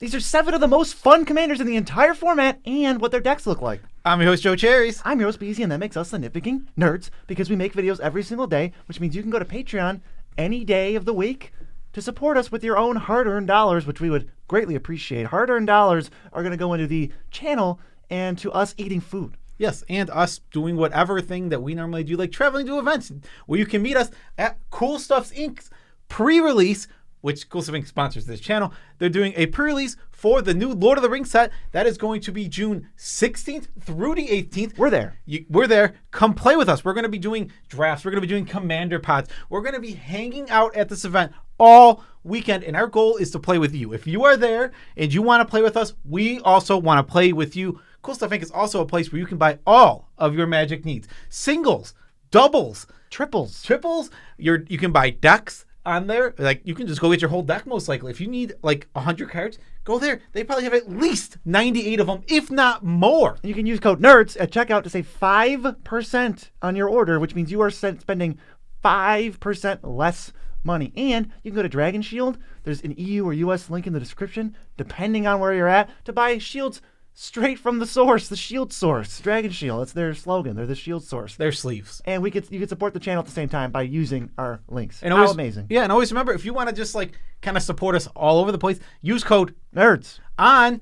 These are 7 of the most fun commanders in the entire format and what their decks look like. I'm your host, Joe Cherries. I'm your host, Beezy, and that makes us the Nitpicking Nerds because we make videos every single day, which means you can go to Patreon any day of the week to support us with your own hard-earned dollars, which we would greatly appreciate. Hard-earned dollars are going to go into the channel and to us eating food. Yes, and us doing whatever thing that we normally do, like traveling to events where you can meet us at Cool Stuff's Inc.'s pre-release, which Cool Stuff Inc. sponsors this channel. They're doing a pre-release for the new Lord of the Rings set. That is going to be June 16th through the 18th. We're there. We're there. Come play with us. We're going to be doing drafts. We're going to be doing commander pods. We're going to be hanging out at this event all weekend, and our goal is to play with you. If you are there and you want to play with us, we also want to play with you. Cool Stuff Inc. is also a place where you can buy all of your Magic needs. Singles, doubles, Triples. You can buy decks on there. Like, you can just go get your whole deck most likely. If you need like 100 cards, go there. They probably have at least 98 of them, if not more. You can use code NERDS at checkout to save 5% on your order, which means you are spending 5% less money. And you can go to Dragon Shield. There's an EU or US link in the description, depending on where you're at, to buy shields straight from the source, the shield source. Dragon Shield, that's their slogan. They're the shield source. Their sleeves. And you could support the channel at the same time by using our links. And How amazing. Yeah, and always remember, if you want to just like kind of support us all over the place, use code NERDS on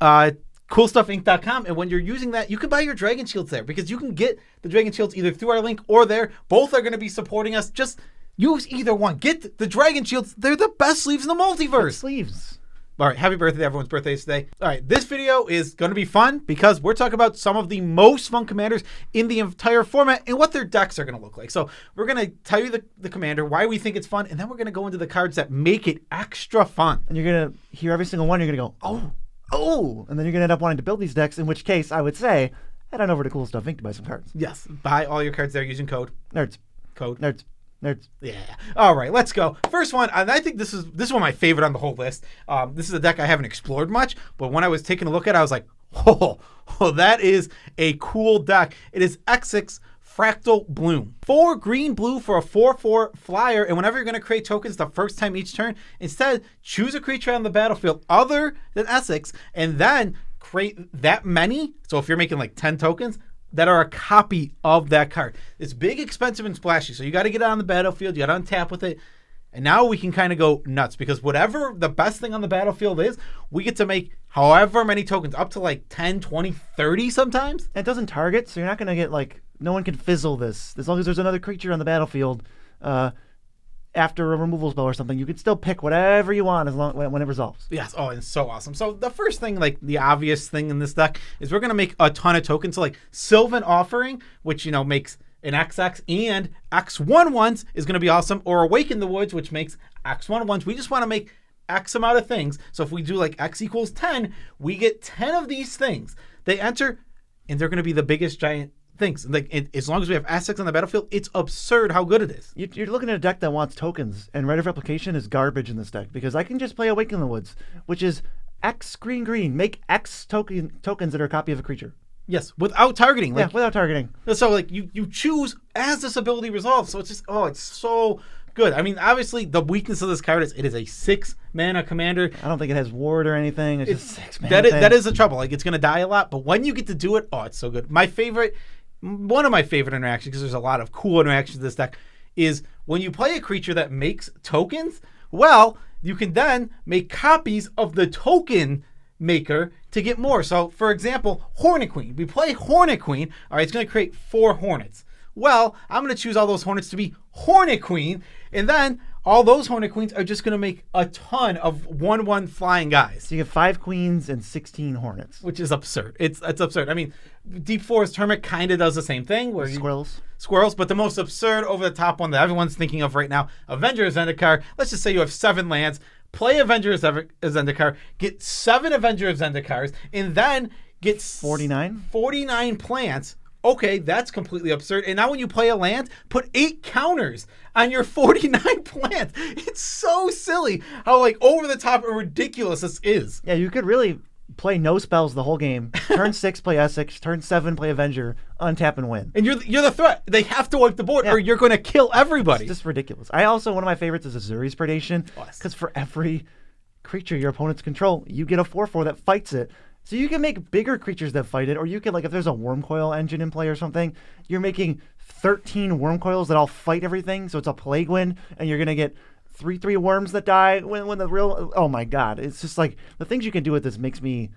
CoolStuffInc.com. And when you're using that, you can buy your Dragon Shields there, because you can get the Dragon Shields either through our link or there. Both are going to be supporting us. Just use either one. Get the Dragon Shields. They're the best sleeves in the multiverse. Good sleeves. All right, happy birthday to everyone's birthdays today. All right, this video is going to be fun because we're talking about some of the most fun commanders in the entire format and what their decks are going to look like. So we're going to tell you the commander, why we think it's fun, and then we're going to go into the cards that make it extra fun. And you're going to hear every single one. You're going to go, oh, and then you're going to end up wanting to build these decks, in which case I would say head on over to Cool Stuff Inc. to buy some cards. Yes, buy all your cards there using code NERDS. Code NERDS. Nerds. Yeah. All right, let's go. First one, and I think this is one of my favorite on the whole list. This is a deck I haven't explored much, but when I was taking a look at it, I was like, oh, that is a cool deck. It is X6 Fractal Bloom. 4 green-blue for a 4/4 flyer, and whenever you're going to create tokens the first time each turn, instead, choose a creature on the battlefield other than Essex, and then create that many. So if you're making like 10 tokens, that are a copy of that card. It's big, expensive, and splashy, so you got to get it on the battlefield. You got to untap with it. And now we can kind of go nuts, because whatever the best thing on the battlefield is, we get to make however many tokens, up to like 10, 20, 30 sometimes. And it doesn't target, so you're not going to get like, no one can fizzle this. As long as there's another creature on the battlefield after a removal spell or something, you can still pick whatever you want when it resolves. Yes. Oh, it's so awesome. So the first thing, like the obvious thing in this deck, is we're going to make a ton of tokens. So like Sylvan Offering, which, makes an XX, and X11s is going to be awesome. Or Awaken the Woods, which makes X11s. We just want to make X amount of things. So if we do like X equals 10, we get 10 of these things. They enter, and they're going to be the biggest giant things. Like, as long as we have Essex on the battlefield, it's absurd how good it is. You're looking at a deck that wants tokens, and Rite of Replication is garbage in this deck, because I can just play Awaken the Woods, which is X green, make X tokens that are a copy of a creature. Yes, without targeting. Yeah, without targeting. So like you choose as this ability resolves. So it's just, it's so good. I mean, obviously the weakness of this card is it is a 6-mana commander. I don't think it has ward or anything. It's just 6 mana. That is the trouble. Like, it's going to die a lot, but when you get to do it, it's so good. One of my favorite interactions, because there's a lot of cool interactions in this deck, is when you play a creature that makes tokens, well, you can then make copies of the token maker to get more. So, for example, Hornet Queen. We play Hornet Queen. All right, it's going to create 4 Hornets. Well, I'm going to choose all those Hornets to be Hornet Queen, and then all those Hornet Queens are just going to make a ton of 1/1 flying guys. So you get 5 queens and 16 Hornets. Which is absurd. It's absurd. I mean, Deep Forest Hermit kind of does the same thing. Where Squirrels, but the most absurd, over-the-top one that everyone's thinking of right now, Avenger of Zendikar. Let's just say you have 7 lands, play Avenger of Zendikar, get 7 Avenger of Zendikars, and then get 49 plants. Okay, that's completely absurd. And now when you play a land, put 8 counters on your 49 plants. It's so silly how like over the top and ridiculous this is. Yeah, you could really play no spells the whole game. Turn 6, play Essex. Turn 7, play Avenger. Untap and win. And you're the threat. They have to wipe the board, or you're going to kill everybody. It's just ridiculous. One of my favorites is Azuri's Predation, because for every creature your opponents control, you get a 4/4 that fights it. So you can make bigger creatures that fight it, or you can, like, if there's a worm coil engine in play or something, you're making 13 worm coils that all fight everything. So it's a plague wind, and you're gonna get 3/3 worms that die when the real. Oh my god! It's just like the things you can do with this makes me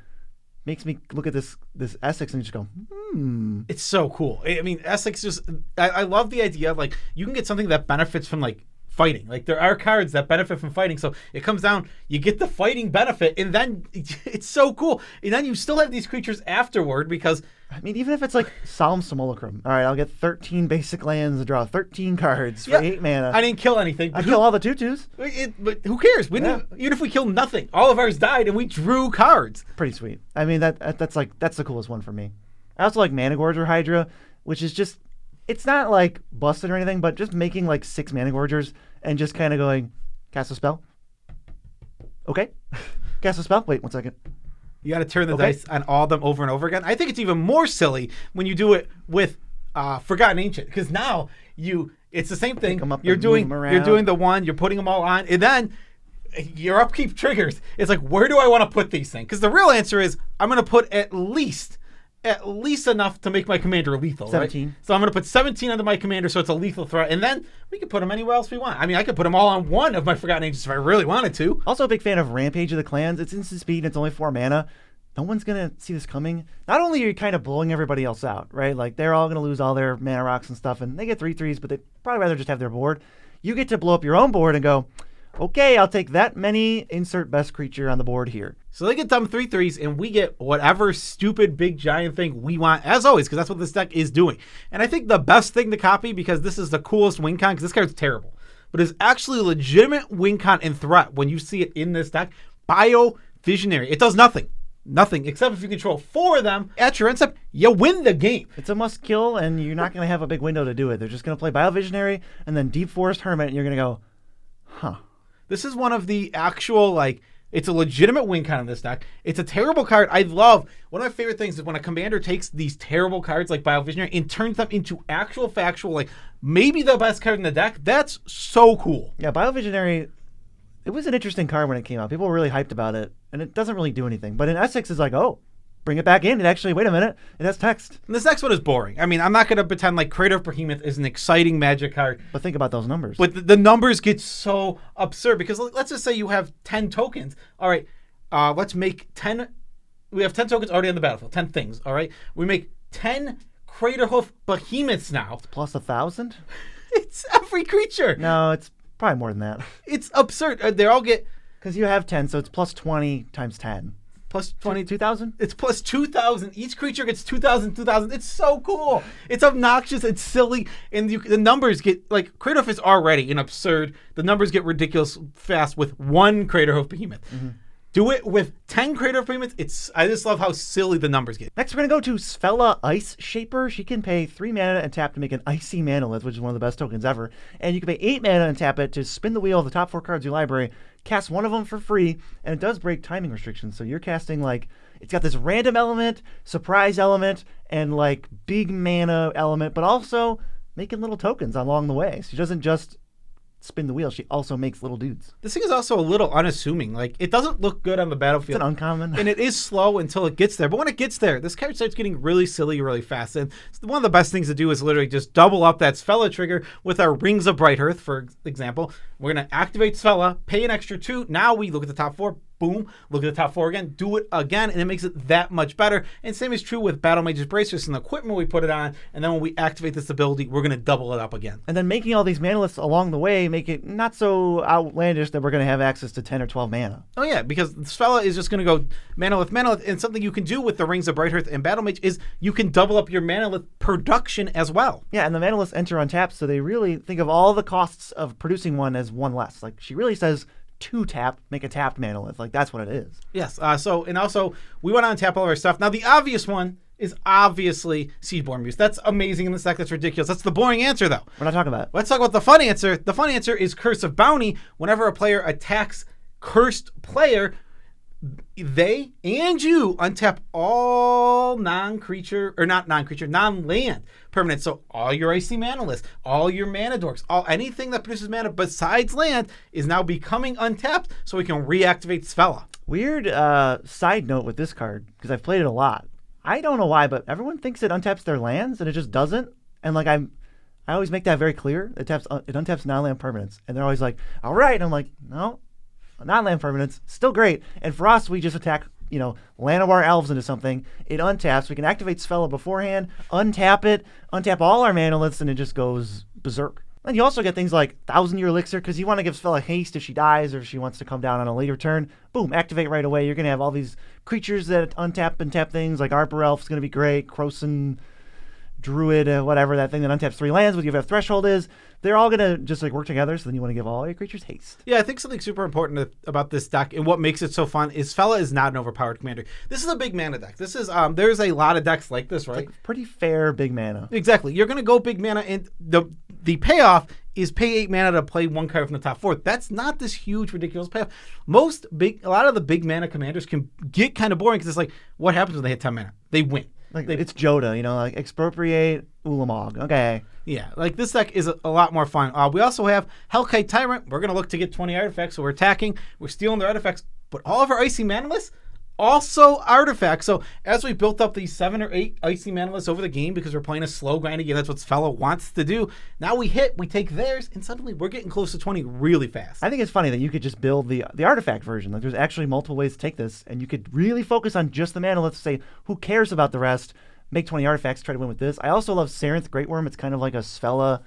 look at this Essex and just go, It's so cool. I mean, Essex just, I love the idea of, like, you can get something that benefits from, like, fighting. Like, there are cards that benefit from fighting, so it comes down, you get the fighting benefit, and then it's so cool. And then you still have these creatures afterward because... I mean, even if it's like Solemn Simulacrum. All right, I'll get 13 basic lands to draw 13 cards for 8 mana. I didn't kill anything. I kill all the 2/2s. But who cares? Even if we killed nothing, all of ours died and we drew cards. Pretty sweet. I mean, that's the coolest one for me. I also like Mana Gorger Hydra, which is just, it's not like busted or anything, but just making like 6 Mana Gorgers and just kind of going, cast a spell. Okay. Cast a spell. Wait 1 second. You got to turn the dice on all of them over and over again. I think it's even more silly when you do it with Forgotten Ancient, because now it's the same thing. You're doing the one, you're putting them all on, and then your upkeep triggers. It's like, where do I want to put these things? Because the real answer is I'm going to put at least enough to make my commander lethal. 17. Right? So I'm going to put 17 onto my commander, so it's a lethal threat, and then we can put them anywhere else we want. I mean, I could put them all on one of my Forgotten Ancients if I really wanted to. Also a big fan of Rampage of the Clans. It's instant speed and it's only 4 mana. No one's going to see this coming. Not only are you kind of blowing everybody else out, right? Like, they're all going to lose all their mana rocks and stuff, and they get 3/3s, but they'd probably rather just have their board. You get to blow up your own board and go, okay, I'll take that many, insert best creature on the board here. So they get them 3/3s, and we get whatever stupid big giant thing we want, as always, because that's what this deck is doing. And I think the best thing to copy, because this is the coolest win con, because this card's terrible, but it's actually a legitimate win con and threat when you see it in this deck. Bio Visionary. It does nothing. Nothing, except if you control 4 of them at your end step, you win the game. It's a must kill, and you're not going to have a big window to do it. They're just going to play Bio Visionary and then Deep Forest Hermit, and you're going to go, huh. This is one of the actual, like, it's a legitimate win con in this deck. It's a terrible card. I love, one of my favorite things is when a commander takes these terrible cards like Bio Visionary and turns them into actual factual, like, maybe the best card in the deck. That's so cool. Yeah, Bio Visionary, it was an interesting card when it came out. People were really hyped about it, and it doesn't really do anything. But in Essex, it's like, oh, bring it back in. It actually, wait a minute, it has text. And this next one is boring. I mean, I'm not going to pretend like Crater of Behemoth is an exciting Magic card. But think about those numbers. But the numbers get so absurd, because let's just say you have 10 tokens. All right, let's make 10. We have 10 tokens already on the battlefield, 10 things, all right? We make 10 Craterhoof Behemoths now. It's plus 1,000? It's every creature. No, it's probably more than that. It's absurd. They all get... Because you have 10, so it's plus 20 times 10. Plus 20. 2,000? It's plus 2,000. Each creature gets 2,000, 2,000. It's so cool. It's obnoxious. It's silly. And the numbers get, like, Craterhoof is already an absurd. The numbers get ridiculous fast with one Craterhoof Behemoth. Mm-hmm. Do it with 10 Craterhoof Behemoths. I just love how silly the numbers get. Next, we're going to go to Sfella Ice Shaper. She can pay 3 mana and tap to make an Icy Manolith, which is one of the best tokens ever. And you can pay 8 mana and tap it to spin the wheel of the top 4 cards of your library, cast one of them for free, and it does break timing restrictions. So you're casting, like, it's got this random element, surprise element, and, like, big mana element, but also making little tokens along the way. So she doesn't just spin the wheel, she also makes little dudes. This thing is also a little unassuming. Like, it doesn't look good on the battlefield. It's an uncommon. And it is slow until it gets there. But when it gets there, this card starts getting really silly really fast. And one of the best things to do is literally just double up that Sfella trigger with our Rings of Brighthearth, for example. We're going to activate Sfella, pay an extra 2. Now we look at the top 4. Boom, look at the top 4 again, do it again, and it makes it that much better. And same is true with Battle Mage's Bracelets and the equipment we put it on, and then when we activate this ability, we're going to double it up again. And then making all these manoliths along the way make it not so outlandish that we're going to have access to 10 or 12 mana. Oh yeah, because Sfella is just going to go manolith, and something you can do with the Rings of Brighthearth and Battle Mage is you can double up your manolith production as well. Yeah, and the manoliths enter untapped, so they really think of all the costs of producing one as one less. Like, she really says 2 tap, make a tapped manolith. Like, that's what it is. Yes. And also, we want to untap all of our stuff. Now, the obvious one is obviously Seedborn Muse. That's amazing in this deck. That's ridiculous. That's the boring answer, though. We're not talking about it. Let's talk about the fun answer. The fun answer is Curse of Bounty. Whenever a player attacks cursed player, they and you untap all non-creature, or not non-creature, non-land permanents. So all your icy manaless, all your mana dorks, anything that produces mana besides land is now becoming untapped, so we can reactivate Svella. Weird side note with this card, because I've played it a lot. I don't know why, but everyone thinks it untaps their lands, and it just doesn't. And like I always make that very clear. It untaps non-land permanents, and they're always like, "All right." And I'm like, "No, non-land permanents still great." And for us, we just attack, Llanowar Elves into something. It untaps. We can activate Svella beforehand, untap it, untap all our manaliths, and it just goes berserk. And you also get things like 1,000-Year Elixir, because you want to give Svella haste if she dies or if she wants to come down on a later turn. Boom, activate right away. You're going to have all these creatures that untap and tap things, like Arbor Elf's going to be great, Krosan, Druid, whatever, that thing that untaps 3 lands, what you have threshold is. They're all going to just work together, so then you want to give all your creatures haste. Yeah, I think something super important about this deck and what makes it so fun is Svella is not an overpowered commander. This is a big mana deck. This is there's a lot of decks like this, right? Pretty fair big mana. Exactly. You're going to go big mana, and the payoff is pay 8 mana to play 1 card from the top 4. That's not this huge, ridiculous payoff. A lot of the big mana commanders can get kind of boring because it's like, what happens when they hit 10 mana? They win. It's Joda, like expropriate Ulamog. Okay. Yeah, this deck is a lot more fun. We also have Hellkite Tyrant. We're going to look to get 20 artifacts, so we're attacking. We're stealing their artifacts, but all of our Icy Manalists, also artifacts. So as we built up these 7 or 8 Icy Manalists over the game because we're playing a slow grinding game, that's what Svella wants to do. Now we take theirs, and suddenly we're getting close to 20 really fast. I think it's funny that you could just build the artifact version. There's actually multiple ways to take this, and you could really focus on just the Manalists, say, who cares about the rest? Make 20 artifacts, try to win with this. I also love Sarenth Great Worm. It's kind of like a Svella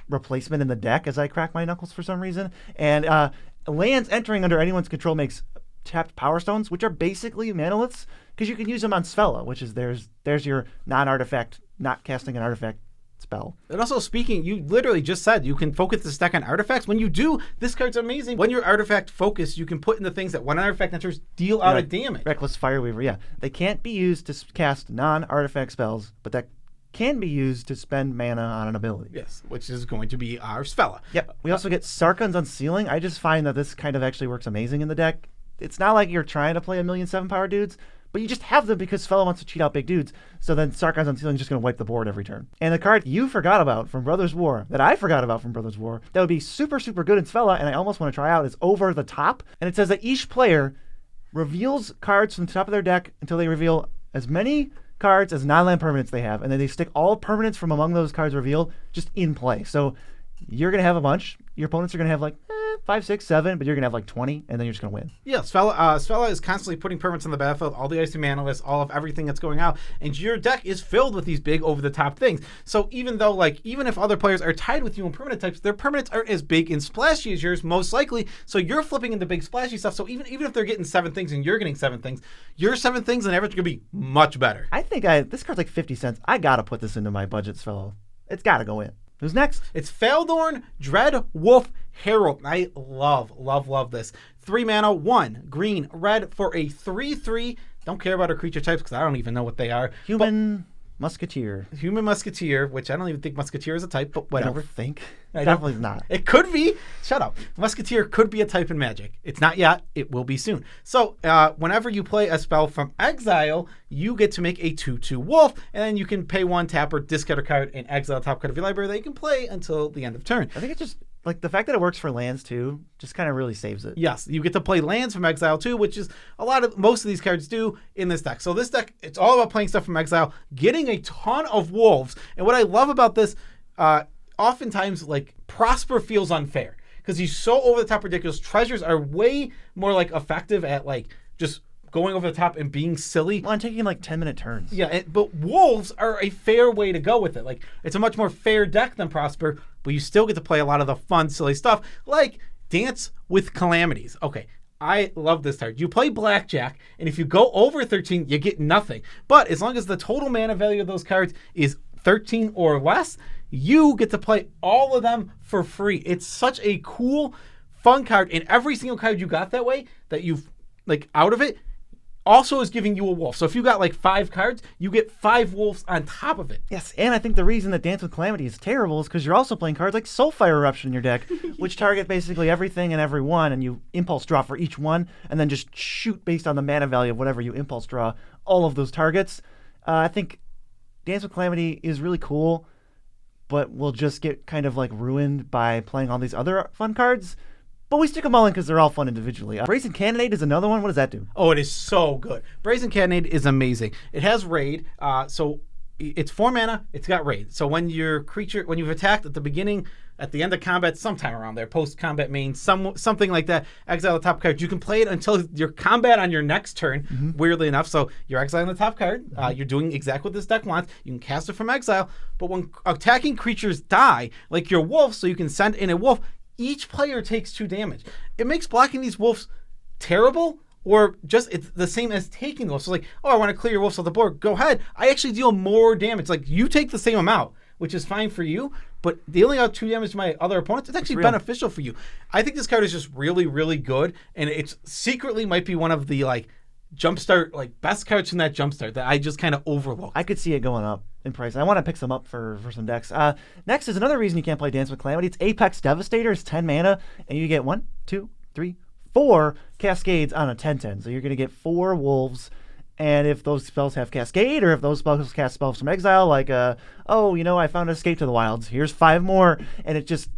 replacement in the deck as I crack my knuckles for some reason. And lands entering under anyone's control makes tapped Power Stones, which are basically manaliths, because you can use them on Svella, which is there's your non-artifact, not casting an artifact spell. And also speaking, you literally just said you can focus this deck on artifacts. When you do, this card's amazing. When you're artifact focused, you can put in the things that when an artifact enters, deal out of damage. Reckless Fireweaver, yeah. They can't be used to cast non-artifact spells, but that can be used to spend mana on an ability. Yes, which is going to be our Svella. Yep. We also get Sarkhan's Unsealing. I just find that this kind of actually works amazing in the deck. It's not like you're trying to play 1,000,007 power dudes, but you just have them because Svella wants to cheat out big dudes. So then Sarkhan's Unsealing is just going to wipe the board every turn. And the card you forgot about from Brothers War, that I forgot about from Brothers War, that would be super, super good in Svella, and I almost want to try out, is Over the Top. And it says that each player reveals cards from the top of their deck until they reveal as many cards as non-land permanents they have, and then they stick all permanents from among those cards revealed just in play. So you're going to have a bunch. Your opponents are going to have 5, 6, 7, but you're going to have 20, and then you're just going to win. Yeah, Svella is constantly putting permanents on the battlefield, all the Icy Manalists, all of everything that's going out, and your deck is filled with these big over-the-top things. So even though, even if other players are tied with you in permanent types, their permanents aren't as big and splashy as yours, most likely, so you're flipping into big splashy stuff. So even if they're getting 7 things and you're getting 7 things, your 7 things on average are going to be much better. I think this card's 50 cents. I got to put this into my budget, Svella. It's got to go in. Who's next? It's Faldorn Dread Wolf Herald. I love this. 3 mana, 1 green, red for a 3/3. Don't care about our creature types because I don't even know what they are. Human Musketeer, which I don't even think Musketeer is a type, but whatever. I don't think. Definitely not. It could be. Shut up. Musketeer could be a type in Magic. It's not yet. It will be soon. So whenever you play a spell from exile, you get to make a 2/2 wolf, and then you can pay 1, tap, or discard a card and exile the top card of your library that you can play until the end of turn. I think it's just the fact that it works for lands too just kind of really saves it. Yes, you get to play lands from exile too, which is most of these cards do in this deck. So this deck, it's all about playing stuff from exile, getting a ton of wolves. And what I love about this, oftentimes Prosper feels unfair because he's so over the top ridiculous. Treasures are way more effective at just going over the top and being silly. Well, I'm taking 10-minute turns. Yeah, but wolves are a fair way to go with it. It's a much more fair deck than Prosper, but you still get to play a lot of the fun, silly stuff, like Dance with Calamities. Okay, I love this card. You play Blackjack, and if you go over 13, you get nothing. But as long as the total mana value of those cards is 13 or less, you get to play all of them for free. It's such a cool, fun card, and every single card you got that way, that you've, out of it, also is giving you a wolf. So if you got like 5 cards, you get 5 wolves on top of it. Yes, and I think the reason that Dance with Calamity is terrible is because you're also playing cards like Soulfire Eruption in your deck, which target basically everything and everyone, and you impulse draw for each one, and then just shoot based on the mana value of whatever you impulse draw all of those targets. I think Dance with Calamity is really cool, but will just get kind of like ruined by playing all these other fun cards. But we stick them all in because they're all fun individually. Brazen Cannonade is another one. What does that do? Oh, it is so good. Brazen Cannonade is amazing. It has raid, so it's 4 mana. It's got raid. So when when you've attacked at the beginning, at the end of combat, sometime around there, post-combat main, something like that, exile the top card. You can play it until your combat on your next turn, weirdly enough. So you're exiling the top card. You're doing exactly what this deck wants. You can cast it from exile. But when attacking creatures die, like your wolf, so you can send in a wolf, each player takes 2 damage. It makes blocking these wolves terrible, or just it's the same as taking those. So like, oh, I want to clear your wolves off the board. Go ahead. I actually deal more damage. Like, you take the same amount, which is fine for you, but dealing out 2 damage to my other opponents, it's actually beneficial for you. I think this card is just really, really good, and it's secretly might be one of the like jumpstart, like best cards from that jumpstart that I just kind of overlooked. I could see it going up in price. I want to pick some up for some decks. Next is another reason you can't play Dance with Calamity. It's Apex Devastator. It's 10 mana, and you get 1, 2, 3, 4 Cascades on a 10/10. So you're going to get 4 wolves, and if those spells have Cascade, or if those spells cast spells from exile, like, I found Escape to the Wilds. Here's 5 more, and it just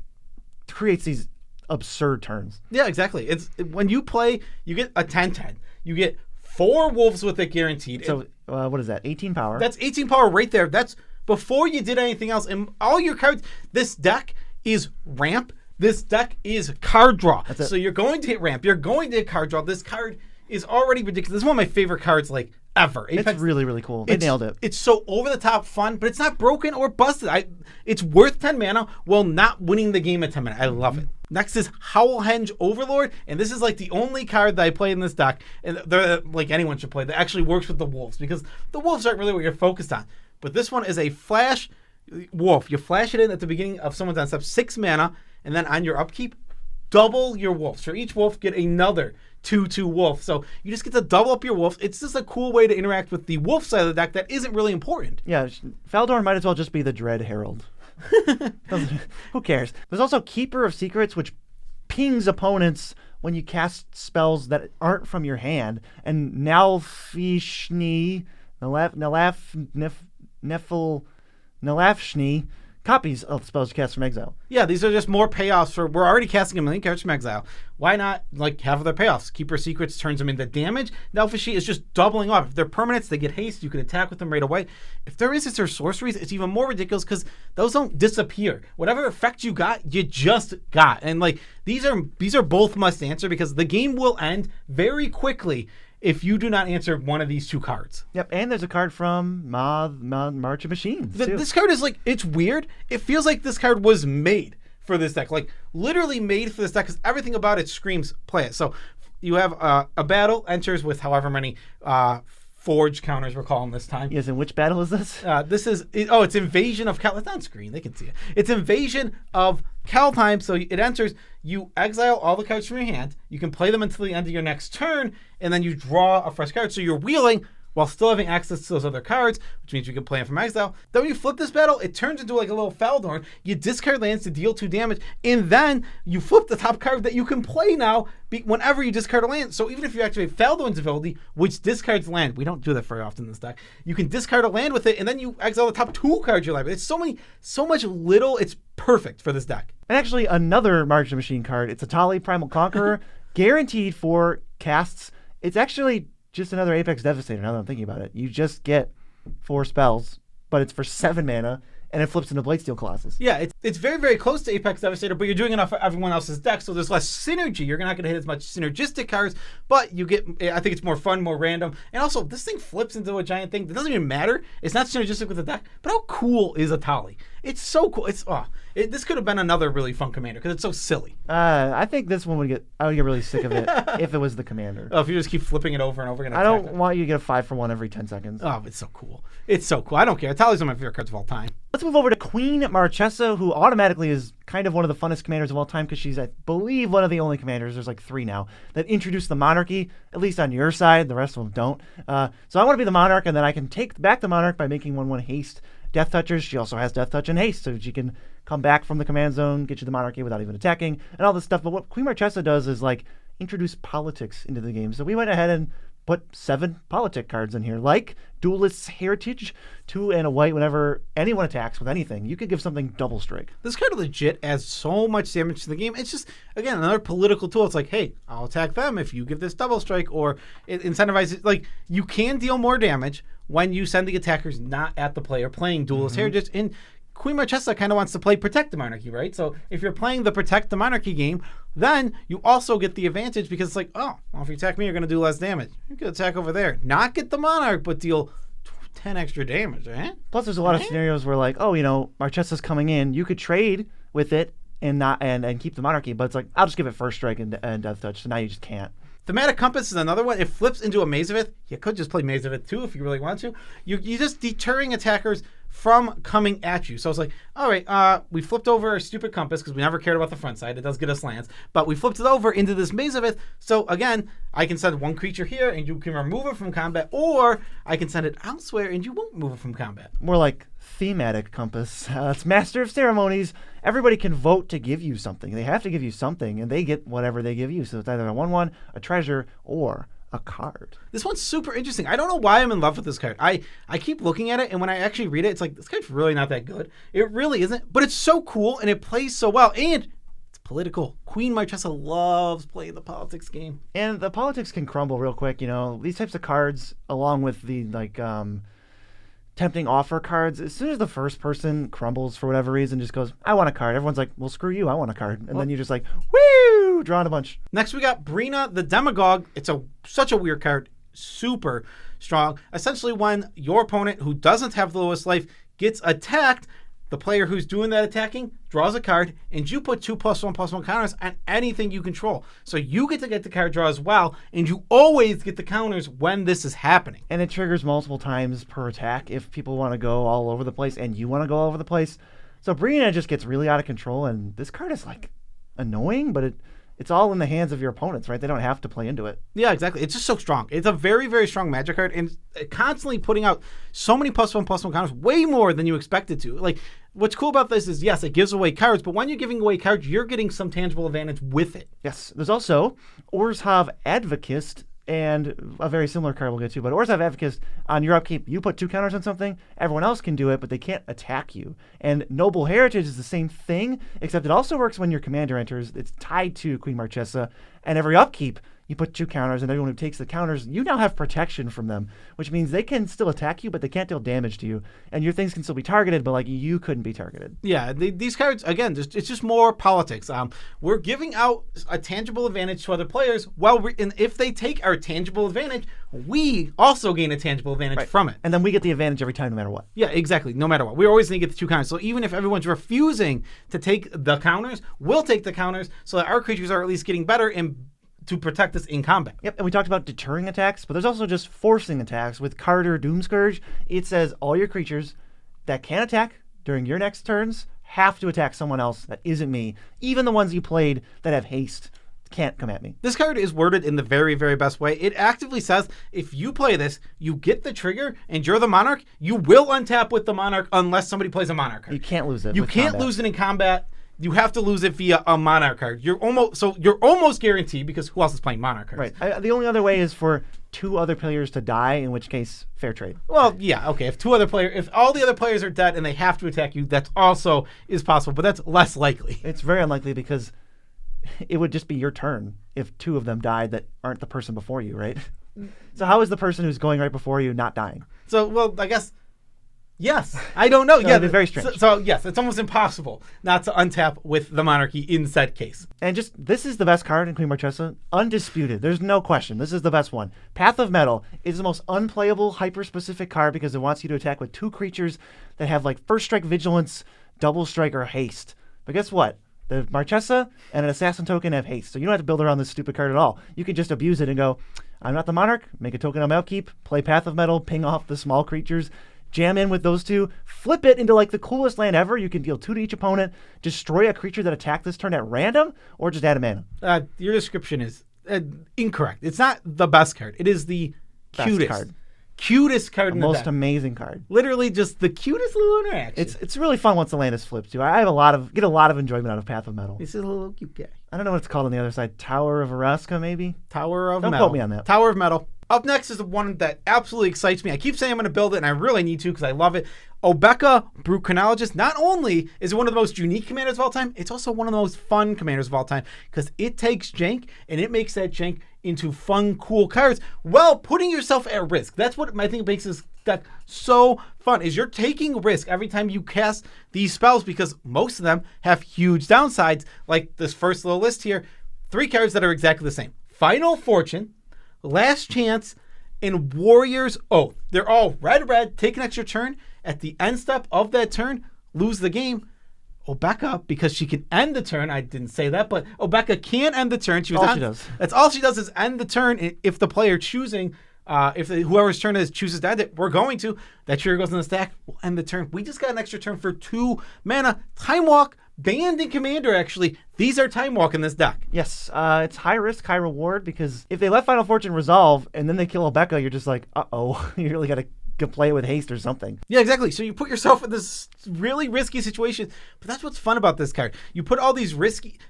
creates these absurd turns. Yeah, exactly. It's when you play, you get a 10/10. You get 4 wolves with it guaranteed. So what is that? 18 power. That's 18 power right there. That's before you did anything else. And all your cards, this deck is ramp. This deck is card draw. So you're going to hit ramp. You're going to hit card draw. This card is already ridiculous. This is one of my favorite cards like ever. Apex, it's really, really cool. They nailed it. It's so over the top fun, but it's not broken or busted. It's worth 10 mana while not winning the game at 10 mana. I love it. Next is Howlhenge Overlord, and this is like the only card that I play in this deck, and like anyone should play, that actually works with the wolves, because the wolves aren't really what you're focused on. But this one is a flash wolf. You flash it in at the beginning of someone's on step, 6 mana, and then on your upkeep, double your wolves. For each wolf, get another 2/2 wolf. So you just get to double up your wolves. It's just a cool way to interact with the wolf side of the deck that isn't really important. Yeah, Faldorn might as well just be the Dread Herald. Who cares? There's also Keeper of Secrets, which pings opponents when you cast spells that aren't from your hand. And Nalafshni copies of spells cast from exile. Yeah, these are just more payoffs for, we're already casting a million cards from exile. Why not like have their payoffs? Keeper of Secrets turns them into damage. Nalfashi is just doubling up. If they're permanents, they get haste. You can attack with them right away. If they're instants or sorceries, it's even more ridiculous because those don't disappear. Whatever effect you got, you just got. And like these are both must answer, because the game will end very quickly if you do not answer one of these 2 cards. Yep, and there's a card from March of Machines. This card is like, it's weird. It feels like this card was made for this deck. Like, literally made for this deck, because everything about it screams play it. So you have a battle, enters with however many forge counters we're calling this time. Yes, and which battle is this? It's Invasion of Cal. It's on screen. They can see it. It's Invasion of Kaldheim. So it enters, you exile all the cards from your hand. You can play them until the end of your next turn, and then you draw a fresh card. So you're wheeling while still having access to those other cards, which means you can play them from exile. Then when you flip this battle, it turns into like a little Faldorn. You discard lands to deal 2 damage, and then you flip the top card that you can play now whenever you discard a land. So even if you activate Faldorn's ability, which discards land, we don't do that very often in this deck, you can discard a land with it, and then you exile the top 2 cards of your library. It's so much little. It's perfect for this deck. And actually, another March of Machine card. It's a Tali Primal Conqueror, guaranteed for casts. It's actually just another Apex Devastator, now that I'm thinking about it. You just get 4 spells, but it's for 7 mana, and it flips into Blightsteel Colossus. Yeah, it's very, very close to Apex Devastator, but you're doing enough for everyone else's deck, so there's less synergy. You're not going to hit as much synergistic cards, but you get, I think it's more fun, more random. And also, this thing flips into a giant thing. It doesn't even matter. It's not synergistic with the deck, but how cool is a Tali? It's so cool. This could have been another really fun commander because it's so silly. I think this one I would get really sick of it if it was the commander. Oh, if you just keep flipping it over and over again. I don't want you to get a 5-for-1 every 10 seconds. Oh, it's so cool. It's so cool. I don't care. Tali's one of my favorite cards of all time. Let's move over to Queen Marchesa, who automatically is kind of one of the funnest commanders of all time because she's, I believe, one of the only commanders, there's like 3 now, that introduced the monarchy, at least on your side. The rest of them don't. So I want to be the monarch, and then I can take back the monarch by making 1/1 haste Death Touchers. She also has Death Touch and haste, so she can come back from the command zone, get you the monarchy without even attacking, and all this stuff. But what Queen Marchesa does is like introduce politics into the game. So we went ahead and put 7 politic cards in here, like Duelist's Heritage, 2 and a white whenever anyone attacks with anything. You could give something double strike. This card legit adds so much damage to the game. It's just, again, another political tool. It's like, hey, I'll attack them if you give this double strike, or it incentivizes. Like, you can deal more damage when you send the attackers not at the player playing Duelist Heritage. And Queen Marchesa kind of wants to play Protect the Monarchy, right? So if you're playing the Protect the Monarchy game, then you also get the advantage because it's like, oh, well, if you attack me, you're going to do less damage. You can attack over there. Not get the Monarch, but deal 10 extra damage, right? Plus, there's a lot of scenarios where, like, oh, you know, Marchesa's coming in. You could trade with it and not and keep the Monarchy, but it's like, I'll just give it First Strike and Death Touch, so now you just can't. Thematic Compass is another one. It flips into a Maze of It. You could just play Maze of It too if you really want to. You're just deterring attackers from coming at you. So it's like, all right, we flipped over our stupid compass because we never cared about the front side. It does get us lands. But we flipped it over into this Maze of It. So again, I can send 1 creature here and you can remove it from combat, or I can send it elsewhere and you won't move it from combat. More like Thematic Compass. It's Master of Ceremonies. Everybody can vote to give you something. They have to give you something, and they get whatever they give you. So it's either a 1/1, a treasure, or a card. This one's super interesting. I don't know why I'm in love with this card. I keep looking at it, and when I actually read it, it's like, this card's really not that good. It really isn't, but it's so cool, and it plays so well, and it's political. Queen Marchesa loves playing the politics game. And the politics can crumble real quick, you know. These types of cards, along with the, like, tempting offer cards, as soon as the first person crumbles for whatever reason, just goes, I want a card. Everyone's like, well, screw you, I want a card. And then you're just like, woo, drawing a bunch. Next, we got Brina the Demagogue. It's such a weird card. Super strong. Essentially, when your opponent, who doesn't have the lowest life, gets attacked, the player who's doing that attacking draws a card, and you put 2+1/+1 counters on anything you control. So you get to get the card draw as well, and you always get the counters when this is happening. And it triggers multiple times per attack if people want to go all over the place and you want to go all over the place. So Brina just gets really out of control, and this card is like annoying, but it's all in the hands of your opponents, right? They don't have to play into it. Yeah, exactly. It's just so strong. It's a very, very strong Magic card, and constantly putting out so many +1/+1 counters, way more than you expected to. Like, what's cool about this is, yes, it gives away cards, but when you're giving away cards, you're getting some tangible advantage with it. Yes. There's also Orzhov Advocist, and a very similar card we'll get to, but Orzhov Advocist, on your upkeep, you put 2 counters on something, everyone else can do it, but they can't attack you. And Noble Heritage is the same thing, except it also works when your commander enters. It's tied to Queen Marchesa, and every upkeep, you put 2 counters, and everyone who takes the counters, you now have protection from them, which means they can still attack you, but they can't deal damage to you. And your things can still be targeted, but like you couldn't be targeted. Yeah, these cards, again, it's just more politics. We're giving out a tangible advantage to other players, and if they take our tangible advantage, we also gain a tangible advantage from it. And then we get the advantage every time, no matter what. Yeah, exactly. No matter what. We're always going to get the 2 counters. So even if everyone's refusing to take the counters, we'll take the counters so that our creatures are at least getting better and to protect us in combat. Yep, and we talked about deterring attacks, but there's also just forcing attacks. With Carter Doomscourge, it says all your creatures that can attack during your next turns have to attack someone else that isn't me. Even the ones you played that have haste can't come at me. This card is worded in the very, very best way. It actively says, if you play this, you get the trigger, and you're the Monarch, you will untap with the Monarch unless somebody plays a Monarch card. You can't lose it. You can't lose it in combat. You have to lose it via a Monarch card. You're almost guaranteed, because who else is playing Monarch cards? Right. The only other way is for 2 other players to die, in which case, fair trade. Well, yeah, okay. If all the other players are dead and they have to attack you, that also is possible, but that's less likely. It's very unlikely, because it would just be your turn if 2 of them died that aren't the person before you, right? So how is the person who's going right before you not dying? So, well, I guess... Yes, I don't know. So yeah, it'd be very strange. So yes, it's almost impossible not to untap with the Monarchy in said case. And just, this is the best card in Queen Marchesa, undisputed. There's no question. This is the best one. Path of Metal is the most unplayable, hyper-specific card because it wants you to attack with 2 creatures that have like First Strike, Vigilance, Double Strike, or Haste. But guess what? The Marchesa and an Assassin token have haste, so you don't have to build around this stupid card at all. You can just abuse it and go, I'm not the Monarch, make a token on my upkeep, play Path of Metal, ping off the small creatures. jam in with those two, flip it into like the coolest land ever. You can deal 2 to each opponent, destroy a creature that attacked this turn at random, or just add a mana. Your description is incorrect. It's not the best card. It is the cutest card. Cutest card in the Most deck. amazing card. Literally just the cutest little interaction. It's really fun once the land is flipped too. I have get a lot of enjoyment out of Path of Metal. This is a little cute guy. I don't know what it's called on the other side. Tower of Araska, maybe? Tower of Don't Metal. quote me on that. Tower of Metal. Up next is the one that absolutely excites me. I keep saying I'm going to build it, and I really need to because I love it. Obeka, Brute Chronologist. Not only is it one of the most unique commanders of all time, it's also one of the most fun commanders of all time because it takes jank, and it makes that jank into fun, cool cards while putting yourself at risk. That's what I think makes this deck so fun, is you're taking risk every time you cast these spells because most of them have huge downsides, like this first little list here. 3 cards that are exactly the same. Final Fortune, Last Chance, and Warrior's Oath. They're all red, take an extra turn. At the end step of that turn, lose the game. Obeka, because she can end the turn. I didn't say that, but Obeka can end the turn. She does. That's all she does is end the turn. If the player choosing, whoever's turn it is chooses to end it, we're going to. That trigger goes in the stack. We'll end the turn. We just got an extra turn for 2 mana. Time Walk, banned in Commander, actually. These are Time Walk in this deck. Yes, it's high risk, high reward, because if they let Final Fortune resolve and then they kill Obeka, you're just like, uh-oh, you really got to play it with haste or something. Yeah, exactly. So you put yourself in this really risky situation, but that's what's fun about this card. You put all these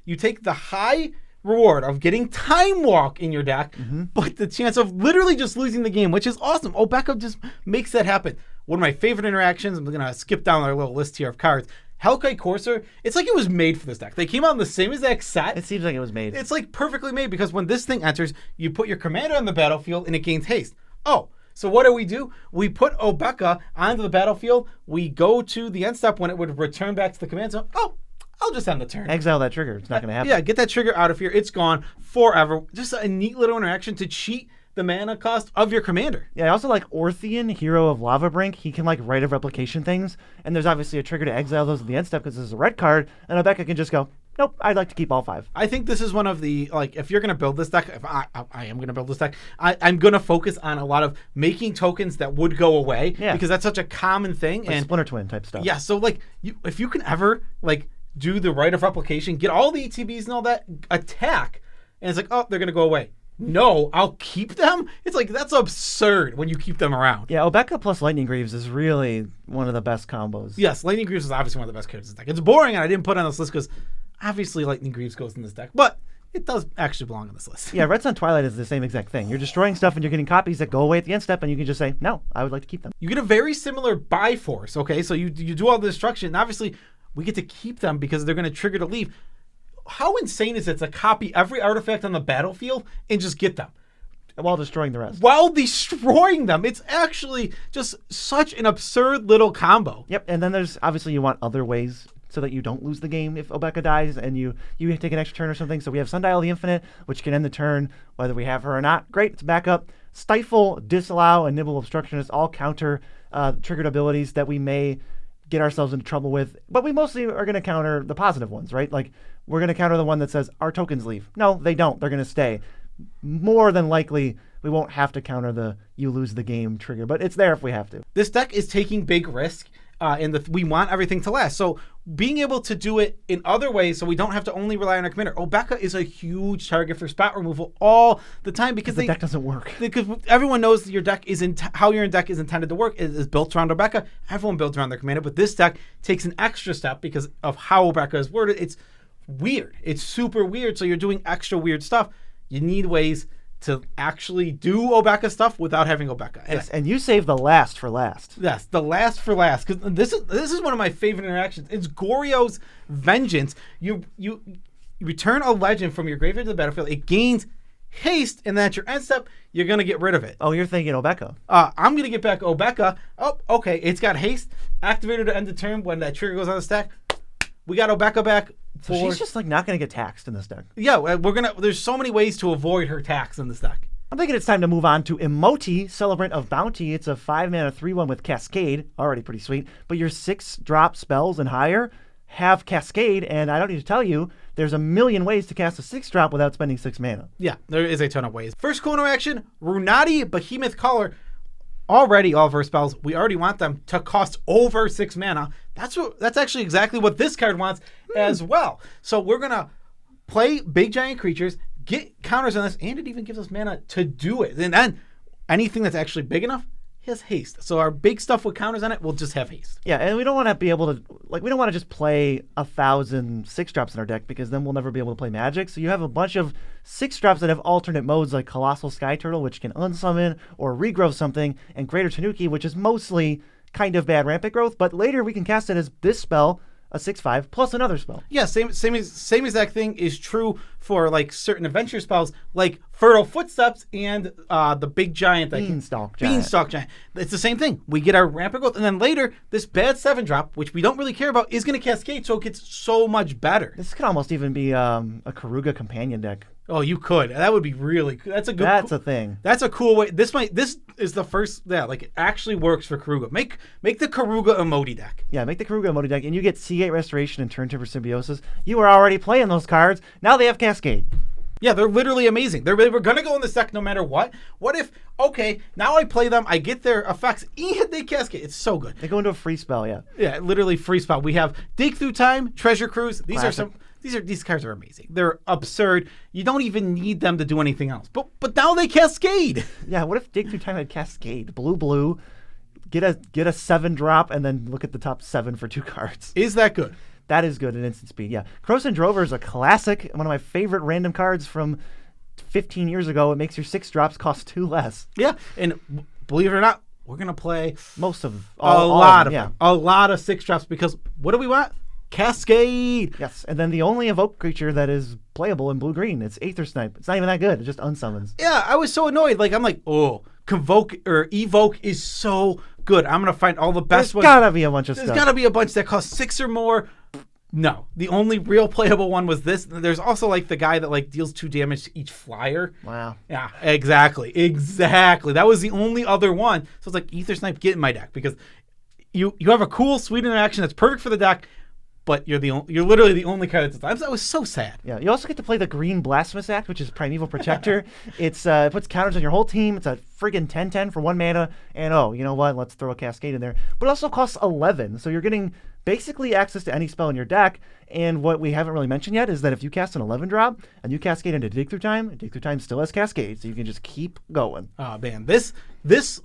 you take the high reward of getting Time Walk in your deck, but the chance of literally just losing the game, which is awesome. Obeka just makes that happen. One of my favorite interactions, I'm going to skip down our little list here of cards. Hellkite Courser, it's like it was made for this deck. They came out in the same exact set. It seems like it was made. It's like perfectly made because when this thing enters, you put your commander on the battlefield and it gains haste. Oh, so what do? We put Obeka onto the battlefield. We go to the end step when it would return back to the command zone. Oh, I'll just end the turn. Exile that trigger. It's not going to happen. Yeah, get that trigger out of here. It's gone forever. Just a neat little interaction to cheat the mana cost of your commander. Yeah, I also like Orthian, Hero of Lavabrink. He can like Rite of Replication things, and there's obviously a trigger to exile those at the end step because this is a red card, and Obeka can just go, nope, I'd like to keep all 5. I think this is one of the, like, if you're going to build this deck, if I am going to build this deck, I'm going to focus on a lot of making tokens that would go away because that's such a common thing. Like Splinter Twin type stuff. Yeah, so like, if you can ever like do the Rite of Replication, get all the ETBs and all that, attack, and it's like, oh, they're going to go away. No, I'll keep them? It's like, that's absurd when you keep them around. Yeah, Obeka plus Lightning Greaves is really one of the best combos. Yes, Lightning Greaves is obviously one of the best cards in this deck. It's boring, and I didn't put it on this list because obviously Lightning Greaves goes in this deck, but it does actually belong on this list. Yeah, Red Sun Twilight is the same exact thing. You're destroying stuff and you're getting copies that go away at the end step, and you can just say, no, I would like to keep them. You get a very similar Bifrost, okay? So you do all the destruction, and obviously we get to keep them because they're going to trigger to leave. How insane is it to copy every artifact on the battlefield and just get them? While destroying the rest. While destroying them. It's actually just such an absurd little combo. Yep, and then there's, obviously you want other ways so that you don't lose the game if Obeka dies and you take an extra turn or something. So we have Sundial the Infinite, which can end the turn whether we have her or not. Great, it's backup. Stifle, Disallow, and Nibble Obstructionist all counter triggered abilities that we may get ourselves into trouble with. But we mostly are going to counter the positive ones, right? Like, we're going to counter the one that says, our tokens leave. No, they don't. They're going to stay. More than likely, we won't have to counter the you lose the game trigger, but it's there if we have to. This deck is taking big risk, and we want everything to last. So being able to do it in other ways so we don't have to only rely on our commander. Obeka is a huge target for spot removal all the time because the deck doesn't work. Because everyone knows your deck is how your deck is intended to work is built around Obeka. Everyone builds around their commander, but this deck takes an extra step because of how Obeka is worded. It's weird. It's super weird. So you're doing extra weird stuff. You need ways to actually do Obeka stuff without having Obeka. Yes, and you save the last for last. Yes, the last for last. Because this is one of my favorite interactions. It's Goryo's Vengeance. You return a legend from your graveyard to the battlefield. It gains haste, and then at your end step, you're going to get rid of it. Oh, you're thinking Obeka. I'm going to get back Obeka. Oh, okay. It's got haste. Activator to end the turn when that trigger goes on the stack. We got Obeka back. So she's just like not going to get taxed in this deck. Yeah, there's so many ways to avoid her tax in this deck. I'm thinking it's time to move on to Emoti, Celebrant of Bounty. It's a 5-mana 3/1 with Cascade, already pretty sweet. But your 6-drop spells and higher have Cascade, and I don't need to tell you, there's a million ways to cast a 6-drop without spending 6 mana. Yeah, there is a ton of ways. First cool interaction, Runati Behemoth Caller. already all of our spells, we already want them to cost over 6 mana. That's actually exactly what this card wants as well. So we're going to play big giant creatures, get counters on this, and it even gives us mana to do it. And then anything that's actually big enough has haste. So our big stuff with counters on it will just have haste. Yeah, and we don't want to be able to, we don't want to just play 1,000 6-drops in our deck because then we'll never be able to play Magic. So you have a bunch of 6-drops that have alternate modes like Colossal Sky Turtle, which can unsummon or regrow something, and Greater Tanuki, which is mostly kind of bad rampant growth, but later we can cast it as this spell, a 6/5 plus another spell. Yeah, same exact thing is true for like certain adventure spells like Fertile Footsteps and the big giant Beanstalk Giant. It's the same thing. We get our rampant growth, and then later this bad 7-drop, which we don't really care about, is going to cascade, so it gets so much better. This could almost even be a Karuga companion deck. Oh, you could. That would be really cool. That's a thing. That's a cool way. This is the first, it actually works for Karuga. Make the Karuga Emoti deck. Yeah, make the Karuga Emoti deck, and you get Seagate Restoration and Turn Timber Symbiosis. You were already playing those cards. Now they have Cascade. Yeah, they're literally amazing. They were going to go in this deck no matter what. What if, okay, now I play them, I get their effects, and they cascade. It's so good. They go into a free spell, yeah. Yeah, literally free spell. We have Dig Through Time, Treasure Cruise. These cards are amazing. They're absurd. You don't even need them to do anything else. But now they cascade. Yeah, what if Dig Through Time had Cascade? Blue, get a 7-drop, and then look at the top 7 for 2 cards. Is that good? That is good at instant speed, yeah. Croson Drover is a classic, one of my favorite random cards from 15 years ago. It makes your 6-drops cost 2 less. Yeah, and believe it or not, we're going to play most of a lot of them. A lot of 6-drops because what do we want? Cascade. Yes, and then the only evoke creature that is playable in blue-green, it's Aether Snipe. It's not even that good. It just unsummons. Yeah, I was so annoyed. I'm like, oh, Convoke or Evoke is so good. I'm going to find all the best ones. There's got to be a bunch of stuff. There's got to be a bunch that cost 6 or more. No, the only real playable one was this. There's also the guy that deals 2 damage to each flyer. Wow. Yeah, exactly. That was the only other one. So it's like Aether Snipe, get in my deck because you have a cool, sweet interaction that's perfect for the deck. But you're literally the only card that's times. That was so sad. Yeah, you also get to play the Green Blasphemous Act, which is Primeval Protector. It puts counters on your whole team. It's a friggin' 10/10 for 1 mana. And you know what? Let's throw a Cascade in there. But it also costs 11, so you're getting basically access to any spell in your deck. And what we haven't really mentioned yet is that if you cast an 11-drop and you Cascade into Dig Through Time still has Cascade, so you can just keep going. Oh man, this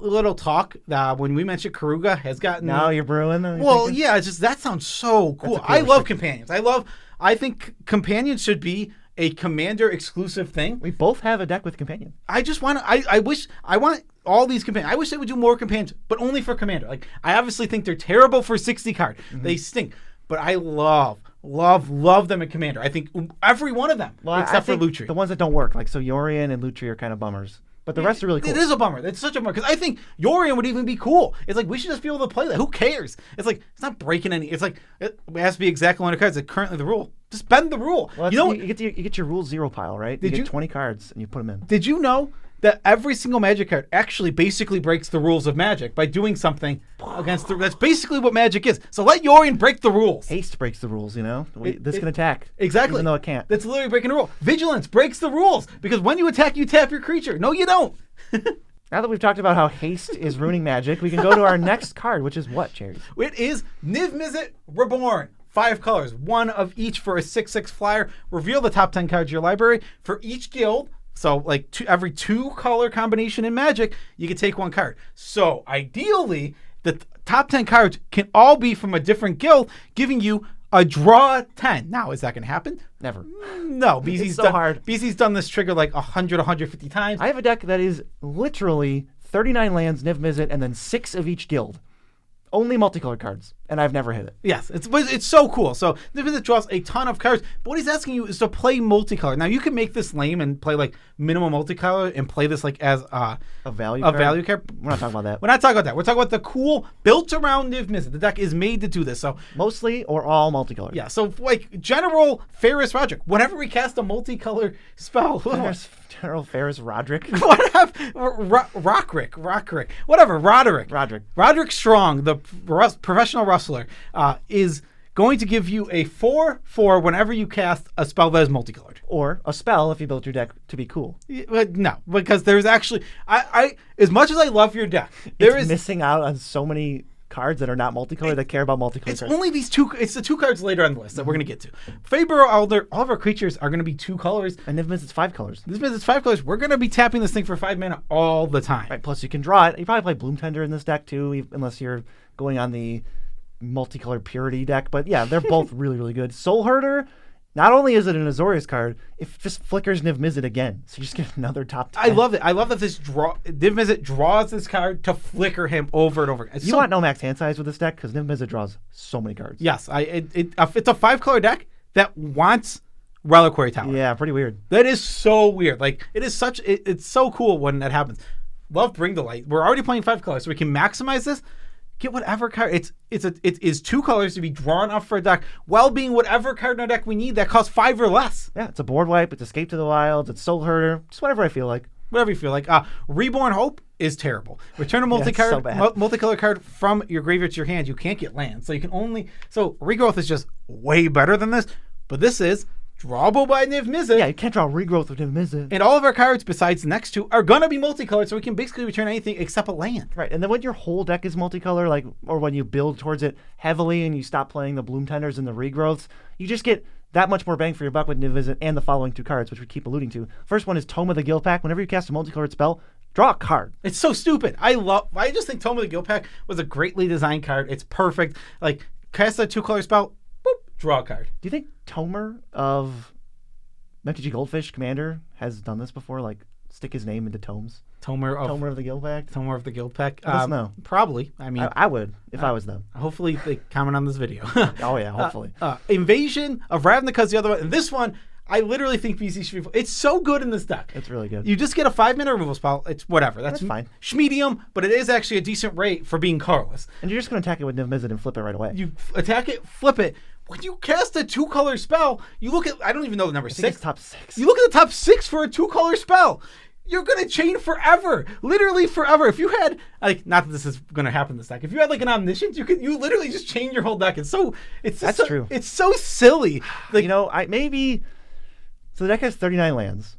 little talk when we mentioned Karuga has gotten. Now you're brewing. Well, yeah, it's just that sounds so cool. I love companions. I think companions should be a commander exclusive thing. We both have a deck with companion. I just want to. I want all these companions. I wish they would do more companions, but only for commander. I obviously think they're terrible for 60 card. Mm-hmm. They stink. But I love them in commander. I think every one of them, except for Lutri. The ones that don't work, so Yorion and Lutri are kind of bummers. But the rest are really cool. It is a bummer. It's such a bummer because I think Yorion would even be cool. It's we should just be able to play that. Who cares? It's it's not breaking any. It's it has to be exactly 100 cards. It's currently the rule. Just bend the rule. Well, you get your rule 0 pile, right? You get 20 cards and you put them in. Did you know that every single Magic card actually basically breaks the rules of Magic by doing something against that's basically what Magic is. So let Yorion break the rules. Haste breaks the rules, this can attack. Exactly. Even though it can't. That's literally breaking a rule. Vigilance breaks the rules because when you attack, you tap your creature. No, you don't. Now that we've talked about how haste is ruining Magic, we can go to our next card, which is what, Cherries? It is Niv Mizzet Reborn. 5 colors, 1 of each for a 6/6 flyer. Reveal the top 10 cards of your library for each guild. So every 2 color combination in Magic, you can take 1 card. So ideally, the top 10 cards can all be from a different guild, giving you a draw 10. Now, is that going to happen? Never. No, hard. BZ's done this trigger 100, 150 times. I have a deck that is literally 39 lands, Niv Mizzet, and then 6 of each guild. Only multicolored cards, and I've never hit it. Yes, it's so cool. So Niv Mizzet draws a ton of cards, but what he's asking you is to play multicolor. Now you can make this lame and play minimum multicolor and play this as a value card. We're not talking about that. We're not talking about that. We're talking about the cool built around Niv Mizzet. The deck is made to do this. So mostly or all multicolored. Yeah. So General Ferris Roderick. Whenever we cast a multicolor spell, General Ferris Roderick. Rockrick. Whatever. Roderick Strong, the professional rustler, is going to give you a 4/4 whenever you cast a spell that is multicolored. Or a spell if you build your deck to be cool. But no, because there's actually I as much as I love your deck, It's missing out on so many cards that are not multicolored that care about multicolored it's cards. only these two. It's the 2 cards later on the list that we're going to get to. Faber, all of our creatures are going to be 2 colors. And Niv Mizzet's 5 colors. This means it's 5 colors. We're going to be tapping this thing for 5 mana all the time. Right, plus you can draw it. You probably play Bloom Tender in this deck too, unless you're going on the multicolored Purity deck. But yeah, they're both really, really good. Soul Herder, not only is it an Azorius card, it just flickers Niv Mizzet again. So you just get another top 10. I love it. I love that Niv Mizzet draws this card to flicker him over and over. You want no max hand size with this deck because Niv Mizzet draws so many cards. Yes, it's a 5-color deck that wants Reliquary Tower. Yeah, pretty weird. That is so weird. Like it is such. It's so cool when that happens. Love Bring the Light. We're already playing 5 colors, so we can maximize this. Get whatever card. It is 2 colors to be drawn up for a deck, while being whatever card in our deck we need that costs 5 or less. Yeah, it's a board wipe. It's Escape to the Wilds. It's Soul Herder. Just whatever I feel like. Whatever you feel like. Reborn Hope is terrible. Return a multicolor card from your graveyard to your hand. You can't get lands, so you can only. So Regrowth is just way better than this, but this is drawable by Niv Mizzet. Yeah, you can't draw Regrowth with Niv Mizzet. And all of our cards, besides the next 2, are gonna be multicolored, so we can basically return anything except a land. Right, and then when your whole deck is multicolor, like, or when you build towards it heavily and you stop playing the Bloom Tenders and the Regrowths, you just get that much more bang for your buck with Niv Mizzet and the following 2 cards, which we keep alluding to. First one is Tome of the Guildpact. Whenever you cast a multicolored spell, draw a card. It's so stupid. I just think Tome of the Guildpact was a greatly designed card. It's perfect. Like, cast a 2-color spell, boop, draw a card. Do you think Tomer of MTG Goldfish Commander has done this before? Like, stick his name into tomes? Tomer of the Guildpact? Tomer of the Guildpact. Let us know. Probably. I mean, I would if I was them. Hopefully they comment on this video. Oh yeah, hopefully. Invasion of Ravnica's the other one, and this one I literally think BC should be. It's so good in this deck. It's really good. You just get a 5-mana removal spell. It's whatever. That's fine. Schmedium, but it is actually a decent rate for being colorless. And you're just going to attack it with Niv Mizzet and flip it right away. You attack it, flip it. When you cast a 2-color spell, you look at, I don't even know the number, 6. It's top 6. You look at the top 6 for a 2-color spell. You're going to chain forever. Literally forever. If you had, like, not that this is going to happen in this deck. If you had, like, an Omniscience, you literally just chain your whole deck. That's true. It's so silly. Like, you know, so the deck has 39 lands.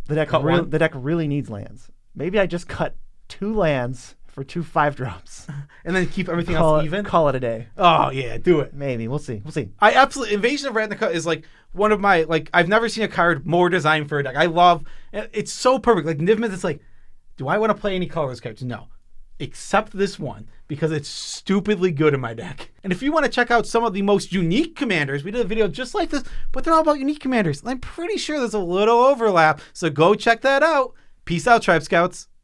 The deck really needs lands. Maybe I just cut 2 lands for 2 5-drops. And then keep everything else even? Call it a day. Oh, yeah, do it. Maybe. We'll see. I absolutely... Invasion of Ravnica is, like, one of my... Like, I've never seen a card more designed for a deck. I love... It's so perfect. Like, Niv Mizzet, it's like, do I want to play any colorless cards? No. Except this one, because it's stupidly good in my deck. And if you want to check out some of the most unique commanders, we did a video just like this, but they're all about unique commanders. And I'm pretty sure there's a little overlap, so go check that out. Peace out, Tribe Scouts.